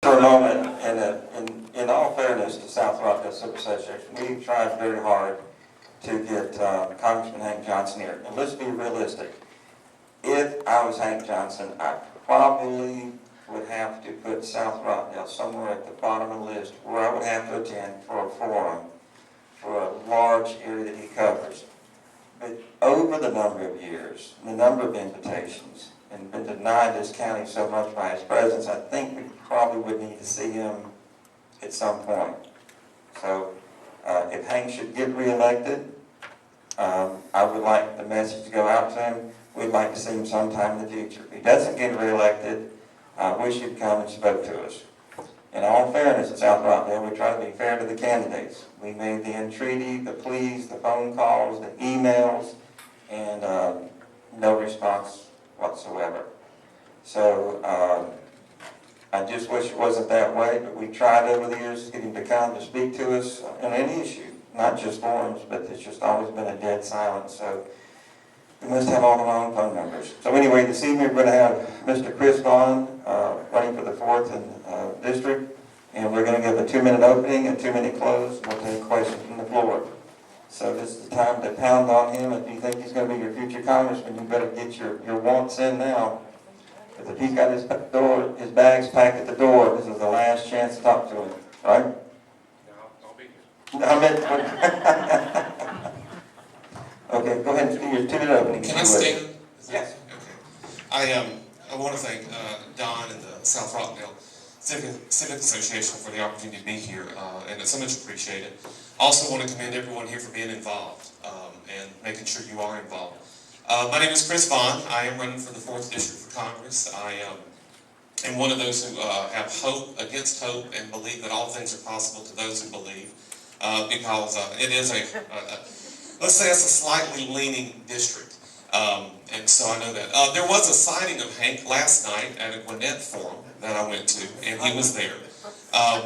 For a moment, and in all fairness to South Rockdale Civic Association, we've tried very hard to get Congressman Hank Johnson here. And let's be realistic. If I was Hank Johnson, I probably would have to put South Rockdale somewhere at the bottom of the list where I would have to attend for a forum for a large area that he covers. But over the number of years, the number of invitations, and been denied this county so much by his presence, I think we probably would need to see him at some point. So if Hank should get reelected, I would like the message to go out to him. We'd like to see him sometime in the future. If he doesn't get reelected, I wish he'd come and spoke to us. In all fairness at South Rockdale, we try to be fair to the candidates. We made the entreaty, the pleas, the phone calls, the emails, and no response whatsoever. So I just wish it wasn't that way, but we tried over the years to get him to come to speak to us on any issue, not just forums, but it's just always been a dead silence. So we must have all the wrong phone numbers. So anyway, this evening we're going to have Mr. Chris Vaughn running for the 4th District, and we're going to give a 2-minute opening and 2-minute close. We'll take questions from the floor. So this is the time to pound on him. If you think he's going to be your future congressman, you better get your wants in now. Because if he's got his bags packed at the door, this is the last chance to talk to him, right? No, I'll be here. Okay, go ahead and do your 2-minute opening. Can I stand? Yes. Okay. I want to thank Don and the South Rockdale Civic Association for the opportunity to be here, and it's so much appreciated. Also want to commend everyone here for being involved and making sure you are involved. My name is Chris Vaughn. I am running for the 4th District for Congress. I am one of those who have hope against hope and believe that all things are possible to those who believe, because it is let's say it's a slightly leaning district. And so I know that. There was a signing of Hank last night at a Gwinnett forum that I went to, and he was there.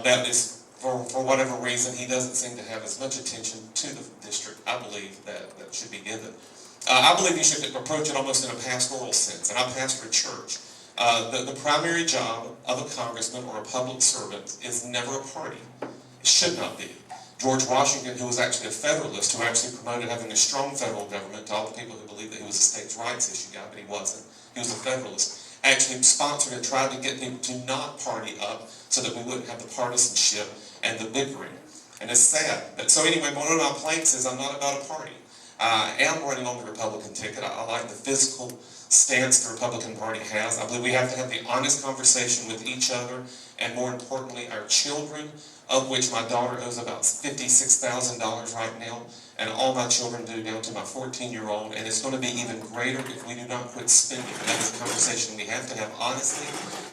That is, for whatever reason, he doesn't seem to have as much attention to the district, I believe, that should be given. I believe you should approach it almost in a pastoral sense, and I pastor a church. The primary job of a congressman or a public servant is never a party. It should not be. George Washington, who was actually a Federalist, who actually promoted having a strong federal government to all the people who believed that he was a states' rights issue guy, but he wasn't. He was a Federalist. Actually sponsored and tried to get people to not party up so that we wouldn't have the partisanship and the bickering. And it's sad. But so anyway, one of my planks is I'm not about a party. I am running on the Republican ticket. I like the physical stance the Republican Party has. I believe we have to have the honest conversation with each other, and more importantly, our children, of which my daughter owes about $56,000 right now, and all my children do, down to my 14-year-old, and it's going to be even greater if we do not quit spending. And that is a conversation we have to have honestly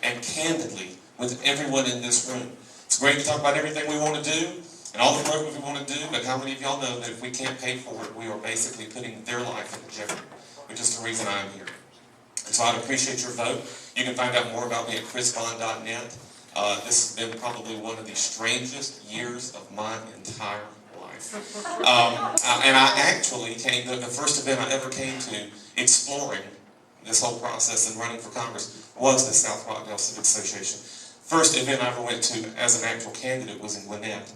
and candidly with everyone in this room. It's great to talk about everything we want to do, and all the programs we want to do, but how many of y'all know that if we can't pay for it, we are basically putting their life in jeopardy, which is the reason I'm here. And so I'd appreciate your vote. You can find out more about me at chrisvaughn.net. This has been probably one of the strangest years of my entire life. And I actually came to, the first event I ever came to exploring this whole process and running for Congress was the South Rockdale Civic Association. First event I ever went to as an actual candidate was in Gwinnett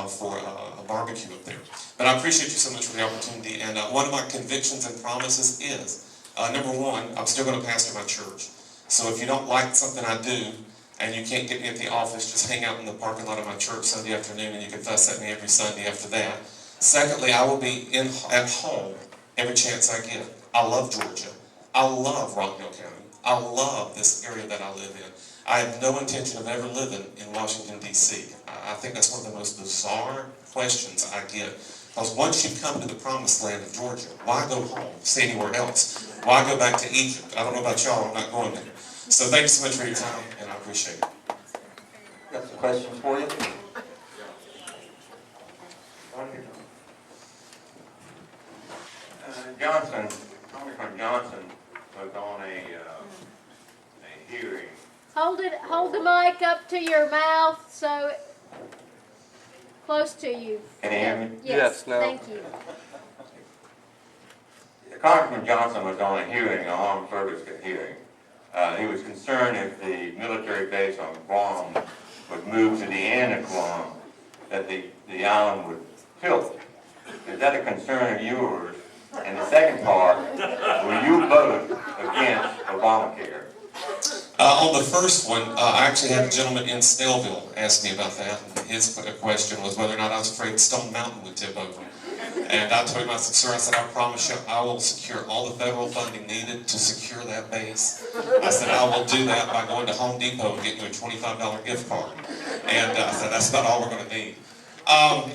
for a barbecue up there. But I appreciate you so much for the opportunity, and one of my convictions and promises is, number one, I'm still going to pastor my church. So if you don't like something I do, and you can't get me at the office, just hang out in the parking lot of my church Sunday afternoon, and you can fuss at me every Sunday after that. Secondly, I will be at home every chance I get. I love Georgia. I love Rockdale County. I love this area that I live in. I have no intention of ever living in Washington, D.C. I think that's one of the most bizarre questions I get. Because once you come to the promised land of Georgia, why go home, stay anywhere else? Why go back to Egypt? I don't know about y'all, I'm not going there. So thank you so much for your time, and I appreciate it. Got some questions for you? Congressman Johnson was on a hearing. Hold the mic up to your mouth so close to you. Can you hear me? Yes, now. thank you. Congressman Johnson was on a hearing, an armed services hearing, He was concerned if the military base on Guam would move to the end of Guam, that the island would tilt. Is that a concern of yours? And the second part, will you vote against Obamacare? On the first one, I actually had a gentleman in Snellville ask me about that. And his question was whether or not I was afraid Stone Mountain would tip over. And I told him, I said, sir, I said, I promise you, I will secure all the federal funding needed to secure that base. I said, I will do that by going to Home Depot and getting you a $25 gift card. And I said, that's about all we're going to need. On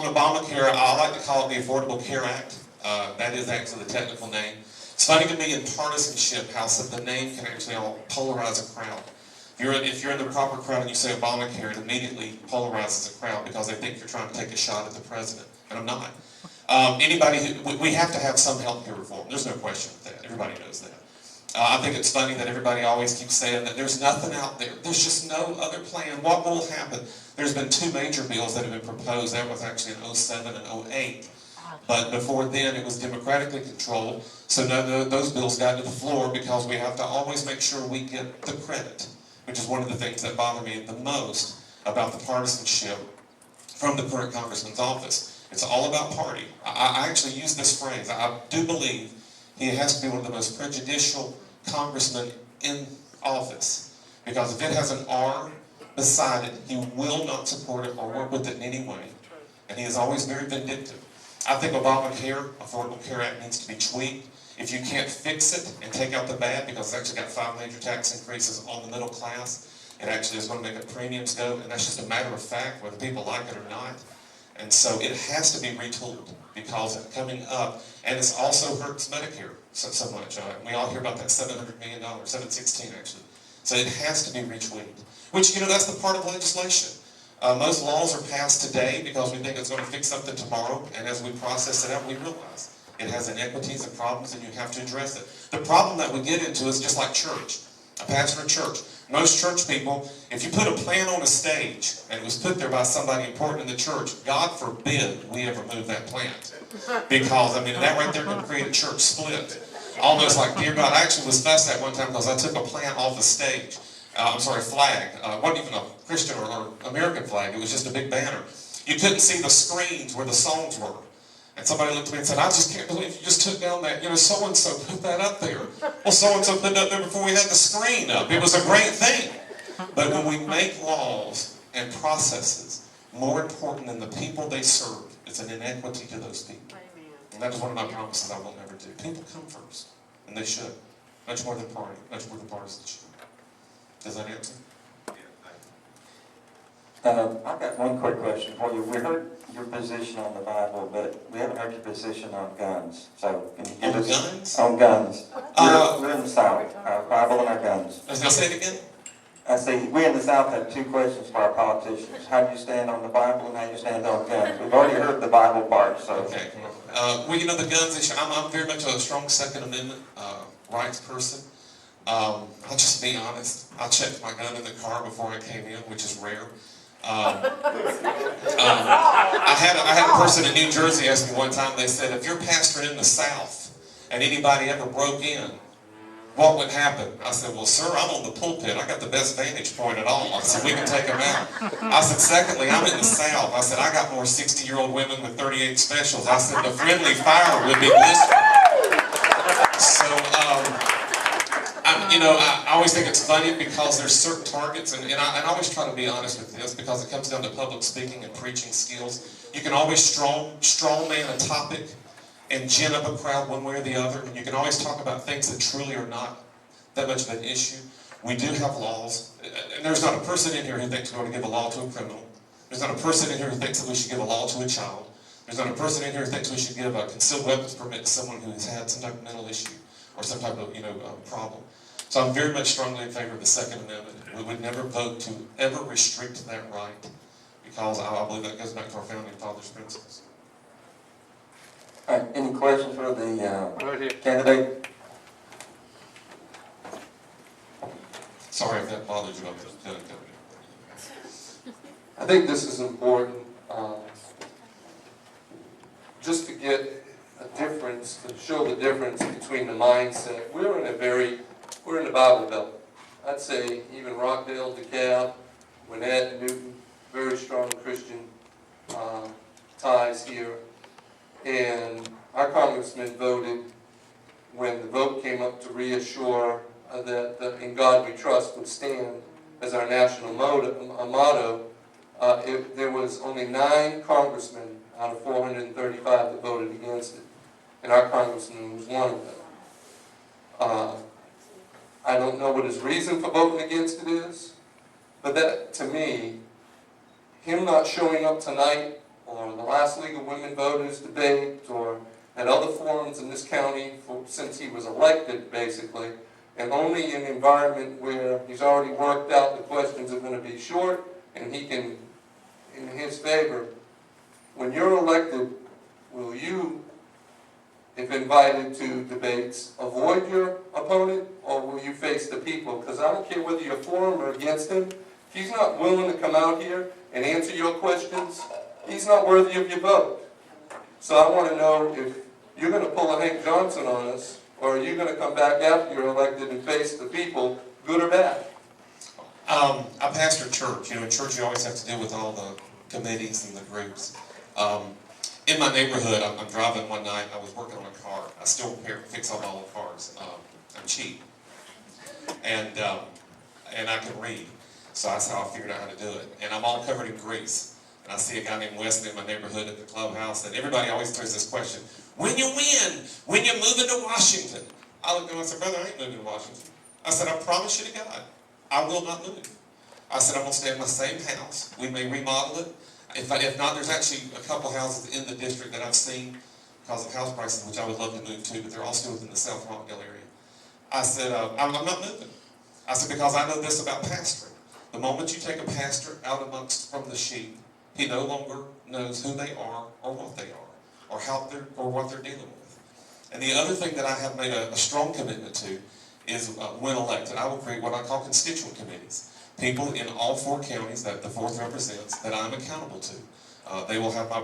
Obamacare, I like to call it the Affordable Care Act. That is actually the technical name. It's funny to me in partisanship how the name can actually all polarize a crowd. If you're in the proper crowd and you say Obamacare, it immediately polarizes a crowd because they think you're trying to take a shot at the president, and I'm not. We have to have some health care reform. There's no question of that. Everybody knows that. I think it's funny that everybody always keeps saying that there's nothing out there. There's just no other plan. What will happen? There's been 2 major bills that have been proposed. That was actually in 07 and 08. But before then, it was democratically controlled. So those bills got to the floor because we have to always make sure we get the credit, which is one of the things that bother me the most about the partisanship from the current congressman's office. It's all about party. I actually use this phrase. I do believe he has to be one of the most prejudicial congressmen in office. Because if it has an R beside it, he will not support it or work with it in any way. And he is always very vindictive. I think Obamacare, Affordable Care Act, needs to be tweaked. If you can't fix it and take out the bad, because it's actually got 5 major tax increases on the middle class, it actually is going to make the premiums go, and that's just a matter of fact, whether people like it or not. And so it has to be retooled because it's coming up, and it's also hurts Medicare so much. We all hear about that $700 million, 716 actually. So it has to be retweaked, which, that's the part of legislation. Most laws are passed today because we think it's going to fix something tomorrow, and as we process it out, we realize it has inequities and problems, and you have to address it. The problem that we get into is just like church. A pastor of church. Most church people, if you put a plan on a stage, and it was put there by somebody important in the church, God forbid we ever move that plant. Because, that right there can create a church split. Almost like, dear God, I actually was fussed at one time because I took a plant off the stage. Flag. It wasn't even a Christian or American flag. It was just a big banner. You couldn't see the screens where the songs were. And somebody looked at me and said, I just can't believe you just took down that, so-and-so put that up there. Well, so-and-so put it up there before we had the screen up. It was a great thing. But when we make laws and processes more important than the people they serve, it's an inequity to those people. And that is one of my promises I will never do. People come first. And they should. Much more than party. Much more than partisanship. Does that answer? I've got one quick question for you. We heard your position on the Bible, but we haven't heard your position on guns. So can you give us... guns? On guns. We're in the South. Our Bible and our guns. Now say it again? I see. We in the South have 2 questions for our politicians. How do you stand on the Bible and how do you stand on guns? We've already heard the Bible part, so... Okay. The guns issue, I'm very much a strong Second Amendment rights person. I'll just be honest. I checked my gun in the car before I came in, which is rare. I had a person in New Jersey ask me one time, they said, if you're pastoring in the South and anybody ever broke in, what would happen? I said, well, sir, I'm on the pulpit. I got the best vantage point at all. I said, we can take them out. I said, secondly, I'm in the South. I said, I got more 60-year-old women with 38 specials. I said, the friendly fire would be blistering. So, I always think it's funny because there's certain targets, and I always try to be honest with this because it comes down to public speaking and preaching skills. You can always strong man a topic and gin up a crowd one way or the other, and you can always talk about things that truly are not that much of an issue. We do have laws, and there's not a person in here who thinks we ought to give a law to a criminal. There's not a person in here who thinks that we should give a law to a child. There's not a person in here who thinks we should give a concealed weapons permit to someone who has had some type of mental issue or some type of problem. So I'm very much strongly in favor of the Second Amendment. We would never vote to ever restrict that right because I believe that goes back to our founding fathers' principles. All right, any questions for the candidate? Sorry if that bothers you. I think this is important, just to get a difference, to show the difference between the mindset. We're in a very we're in the Bible Belt. I'd say even Rockdale, DeKalb, Gwinnett, Newton, very strong Christian ties here. And our congressman voted, when the vote came up to reassure that In God We Trust would stand as our national motto, there was only 9 congressmen out of 435 that voted against it. And our congressman was one of them. I don't know what his reason for voting against it is, but that, to me, him not showing up tonight, or the last League of Women Voters debate, or at other forums in this county since he was elected, basically, and only in an environment where he's already worked out the questions are going to be short, and he can, in his favor, when you're elected, will you, if invited to debates, avoid your opponent, or will you face the people? Because I don't care whether you're for him or against him. If he's not willing to come out here and answer your questions, he's not worthy of your vote. So I want to know if you're going to pull a Hank Johnson on us, or are you going to come back after you're elected and face the people, good or bad? I pastor church. In church you always have to deal with all the committees and the groups. In my neighborhood, I'm driving one night, I was working on a car. I still fix all my old cars. I'm cheap. And I can read. So that's how I figured out how to do it. And I'm all covered in grease. And I see a guy named Wesley in my neighborhood at the clubhouse, and everybody always throws this question, when you win, when you're moving to Washington. I looked at him and I said, brother, I ain't moving to Washington. I said, I promise you to God, I will not move. I said, I'm going to stay in my same house. We may remodel it. If not, there's actually a couple houses in the district that I've seen because of house prices, which I would love to move to, but they're all still within the South Rockdale area. I said, I'm not moving. I said, because I know this about pastoring. The moment you take a pastor out amongst from the sheep, he no longer knows who they are or what they are or what they're dealing with. And the other thing that I have made a strong commitment to is when elected, I will create what I call constituent committees. People in all 4 counties that the 4th represents that I'm accountable to. They will have my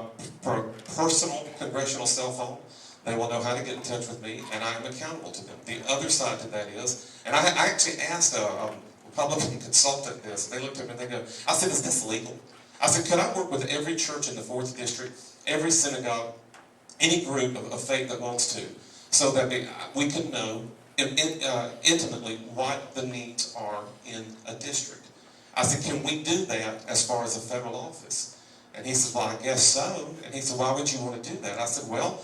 personal congressional cell phone. They will know how to get in touch with me, and I am accountable to them. The other side to that is, and I actually asked a Republican consultant this. They looked at me and they go, I said, is this legal? I said, could I work with every church in the 4th district, every synagogue, any group of faith that wants to, so that we can know intimately what the needs are in a district? I said, can we do that as far as a federal office? And he said, well, I guess so. And he said, why would you want to do that? I said, well,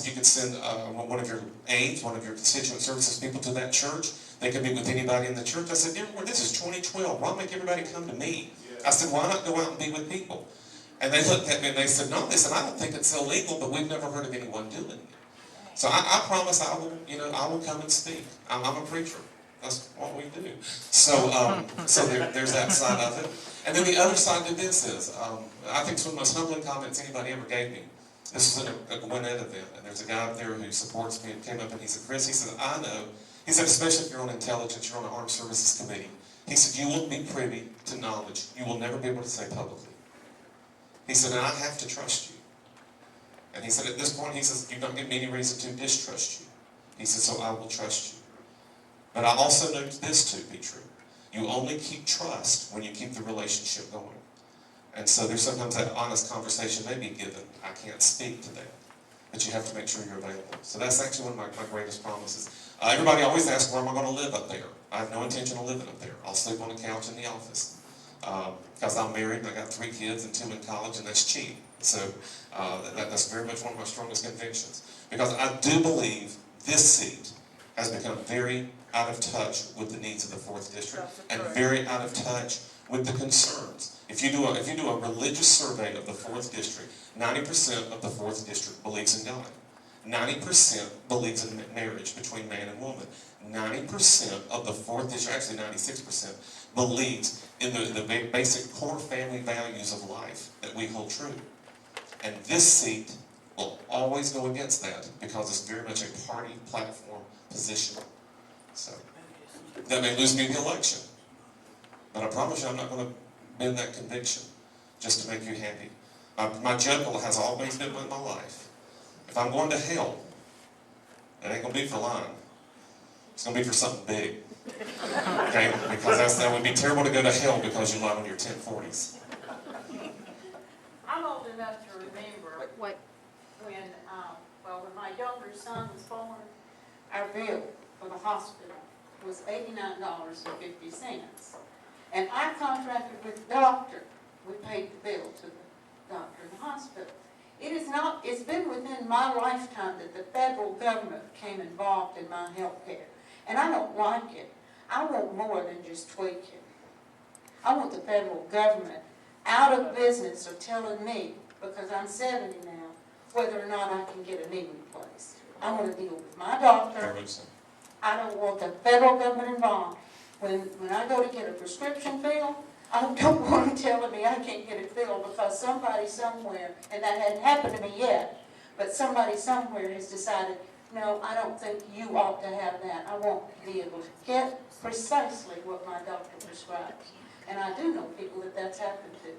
you could send one of your aides, one of your constituent services people to that church. They can meet with anybody in the church. I said, this is 2012. Why make everybody come to me? I said, why not go out and be with people? And they looked at me and they said, no. They said, I don't think it's illegal, but we've never heard of anyone doing it. So I promise I will come and speak. I'm a preacher. That's what we do. So there's that side of it. And then the other side to this is, I think it's one of the most humbling comments anybody ever gave me. This was at a Gwinnett event, and there's a guy up there who supports me and came up and he said, Chris, he said, I know. He said, especially if you're on intelligence, you're on the Armed Services Committee. He said, you will be privy to knowledge you will never be able to say publicly. He said, and I have to trust you. And he said, at this point, he says, you don't give me any reason to distrust you. He said, so I will trust you. But I also know this to be true. You only keep trust when you keep the relationship going. And so there's sometimes that honest conversation may be given. I can't speak to that. But you have to make sure you're available. So that's actually one of my greatest promises. Everybody always asks, where am I going to live up there? I have no intention of living up there. I'll sleep on a couch in the office. Because I'm married and I got 3 kids and 2 in college, and that's cheap. So that's very much one of my strongest convictions. Because I do believe this seat has become very out of touch with the needs of the 4th district and very out of touch with the concerns. If you do a religious survey of the 4th district, 90% of the 4th district believes in God. 90% believes in marriage between man and woman. 90% of the 4th district, actually 96%, believes in the basic core family values of life that we hold true. And this seat will always go against that because it's very much a party platform position. So that may lose me the election. But I promise you I'm not going to bend that conviction just to make you happy. My juggle has always been in my life. If I'm going to hell, it ain't going to be for lying. It's going to be for something big. Okay? Because that would be terrible to go to hell because you lied on your 1040s. I'm old enough to remember Wait, when, when my younger son was born, our bill for the hospital was $89.50. And I contracted with the doctor. We paid the bill to the doctor in the hospital. It's been within my lifetime that the federal government became involved in my health care. And I don't like it. I want more than just tweaking. I want the federal government out of business of telling me, because I'm 70 now, whether or not I can get a knee replaced. I want to deal with my doctor. I don't want the federal government involved. When I go to get a prescription filled, I don't want them telling me I can't get it filled because somebody somewhere, and that hadn't happened to me yet, but somebody somewhere has decided, no, I don't think you ought to have that. I want to be able to get precisely what my doctor prescribes. And I do know people that that's happened to,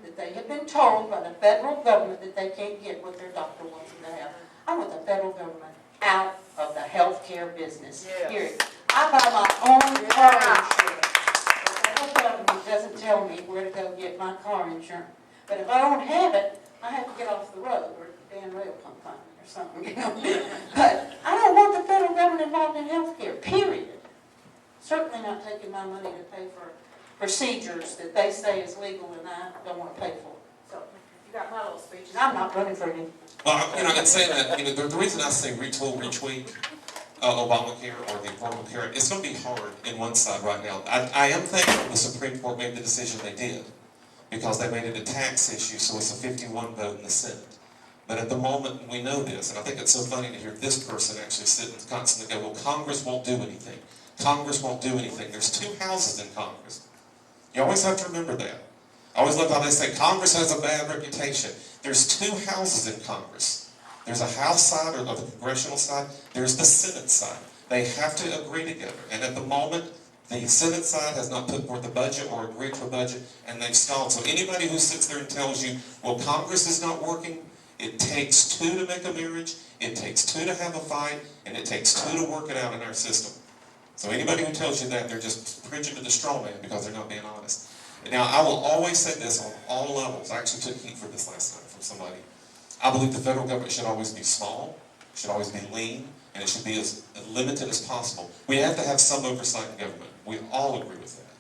that they have been told by the federal government that they can't get what their doctor wants them to have. I want the federal government out of the healthcare business. Yes. Period. I buy my own car insurance. The federal government doesn't tell me where to go get my car insurance. But if I don't have it, I have to get off the road or Dan Rail come find me or something, you know. But I don't want the federal government involved in healthcare, period. Certainly not taking my money to pay for procedures that they say is legal and I don't want to pay for. So you got my little speech, and I'm not running for any. Well, in saying that, the reason I say retool, retweak Obamacare or the Affordable Care Act, it's going to be hard in one side right now. I am thankful the Supreme Court made the decision they did because they made it a tax issue, so it's a 51 vote in the Senate. But at the moment, we know this, and I think it's so funny to hear this person actually sit and constantly go, well, Congress won't do anything. Congress won't do anything. There's 2 houses in Congress. You always have to remember that. I always love how they say Congress has a bad reputation. There's 2 houses in Congress. There's a House side or the Congressional side. There's the Senate side. They have to agree together. And at the moment, the Senate side has not put forth a budget or agreed to a budget, and they've stalled. So anybody who sits there and tells you, well, Congress is not working, it takes 2 to make a marriage, it takes 2 to have a fight, and it takes 2 to work it out in our system. So anybody who tells you that, they're just preaching to the straw man because they're not being honest. Now, I will always say this on all levels. I actually took heat for this last night from somebody. I believe the federal government should always be small, should always be lean, and it should be as limited as possible. We have to have some oversight in government. We all agree with that.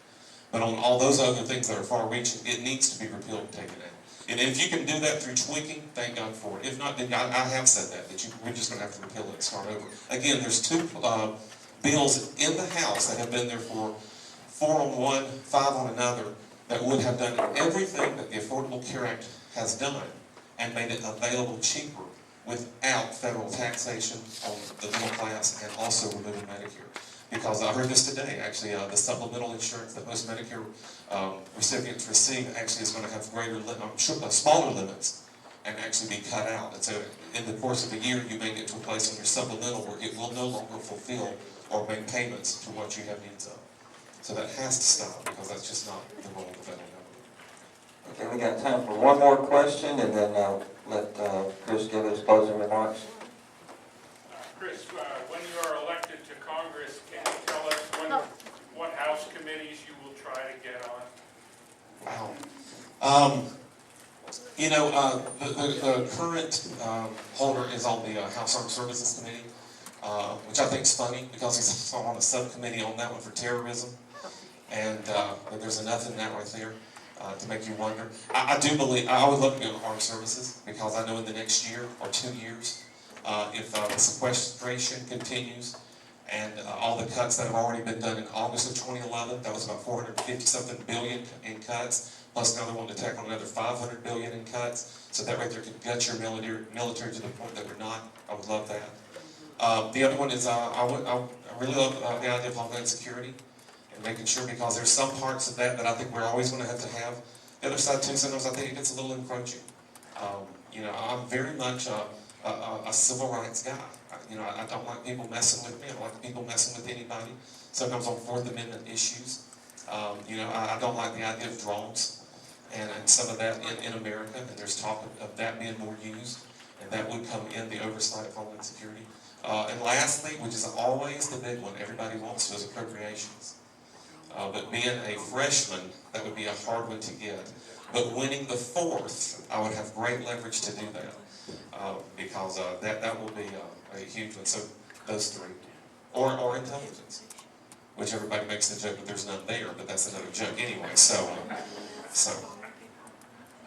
But on all those other things that are far-reaching, it needs to be repealed and taken out. And if you can do that through tweaking, thank God for it. If not, then I have said that we're just going to have to repeal it and start over. Again, there's 2 bills in the House that have been there for 4 on one, 5 on another, that would have done everything that the Affordable Care Act has done and made it available cheaper without federal taxation on the middle class and also removing Medicare. Because I heard this today, actually, the supplemental insurance that most Medicare recipients receive actually is going to have smaller limits and actually be cut out. And so in the course of a year, you may get to a place on your supplemental where it will no longer fulfill or make payments to what you have needs of. So that has to stop because that's just not the role of the federal government. Okay, we got time for one more question, and then let Chris give his closing remarks. Chris, when you are elected to Congress, can you tell us what House committees you will try to get on? Wow. The current holder is on the House Armed Services Committee, which I think is funny because he's on a subcommittee on that one for terrorism. And there's enough in that right there to make you wonder. I do believe, I would love to go to Armed Services because I know in the next year or 2 years, if the sequestration continues and all the cuts that have already been done in August of 2011, that was about 450-something billion in cuts, plus now they want to tack on another 500 billion in cuts, so that right there could gut your military to the point that we're not. I would love that. The other one is, I really love the idea of Homeland Security and making sure, because there's some parts of that I think we're always going to have. The other side too, sometimes I think it gets a little encroaching. I'm very much a civil rights guy. I don't like people messing with me. I don't like people messing with anybody. Sometimes on Fourth Amendment issues. I don't like the idea of drones and some of that in America, and there's talk of that being more used, and that would come in the oversight of Homeland Security. And lastly, which is always the big one, everybody wants to, is appropriations. But being a freshman, that would be a hard one to get. But winning the fourth, I would have great leverage to do that. Because that will be a huge one. So those three. Or intelligence. Which everybody makes the joke that there's none there, but that's another joke anyway. So.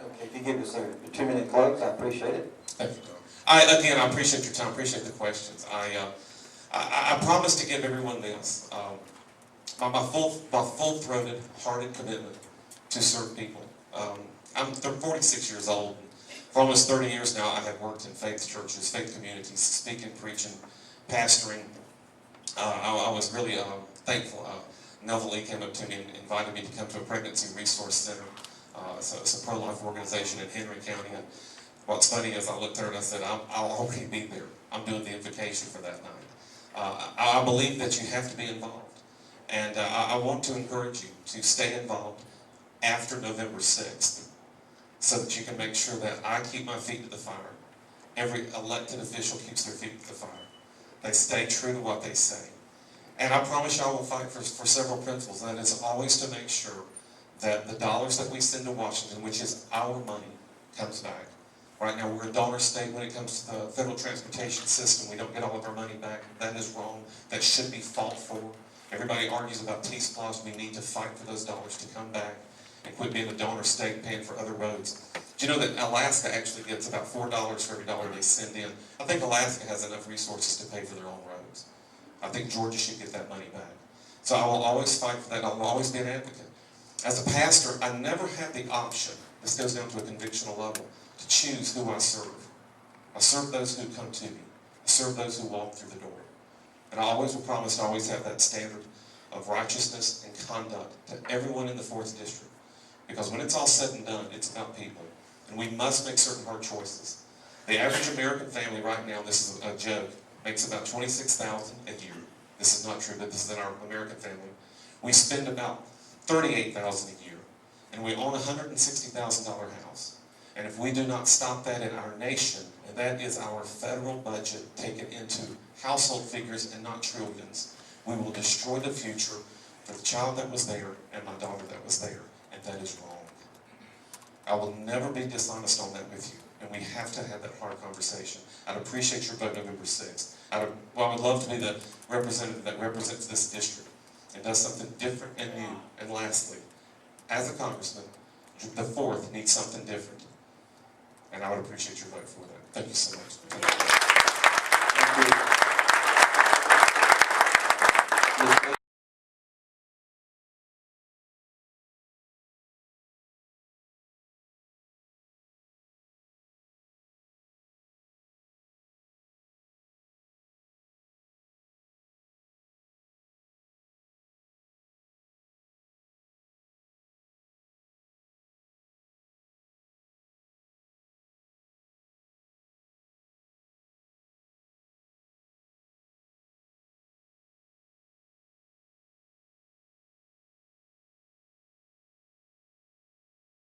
Okay, if you give us a 2-minute close, I appreciate it. Thank you. I appreciate your time, appreciate the questions. I promise to give everyone this, my full-throated, hearted commitment to serve people. I'm 46 years old. For almost 30 years now, I have worked in faith churches, faith communities, speaking, preaching, pastoring. I was really thankful. Melville Lee came up to me and invited me to come to a pregnancy resource center. It's a pro-life organization in Henry County. And what's funny is I looked there and I said, I'll already be there. I'm doing the invocation for that night. I believe that you have to be involved. And I want to encourage you to stay involved after November 6th so that you can make sure that I keep my feet to the fire. Every elected official keeps their feet to the fire. They stay true to what they say. And I promise you I will fight for several principles. And that is always to make sure that the dollars that we send to Washington, which is our money, comes back. Right now we're a donor state when it comes to the federal transportation system. We don't get all of our money back. That is wrong. That should be fought for. Everybody argues about T-SPLOST. We need to fight for those dollars to come back and quit being a donor state paying for other roads. Do you know that Alaska actually gets about $4 for every dollar they send in? I think Alaska has enough resources to pay for their own roads. I think Georgia should get that money back. So I will always fight for that. I will always be an advocate. As a pastor, I never had the option, this goes down to a convictional level, to choose who I serve. I serve those who come to me. I serve those who walk through the door. And I always will promise to always have that standard of righteousness and conduct to everyone in the 4th District. Because when it's all said and done, it's about people. And we must make certain hard choices. The average American family right now, this is a joke, makes about $26,000 a year. This is not true, but this is in our American family. We spend about $38,000 a year, and we own a $160,000 house. And if we do not stop that in our nation, and that is our federal budget taken into household figures and not trillions, we will destroy the future for the child that was there and my daughter that was there, and that is wrong. I will never be dishonest on that with you, and we have to have that hard conversation. I'd appreciate your vote November 6th. I would love to be the representative that represents this district and does something different and new. And lastly, as a congressman, the 4th needs something different. And I would appreciate your vote for that. Thank you so much. Thank you.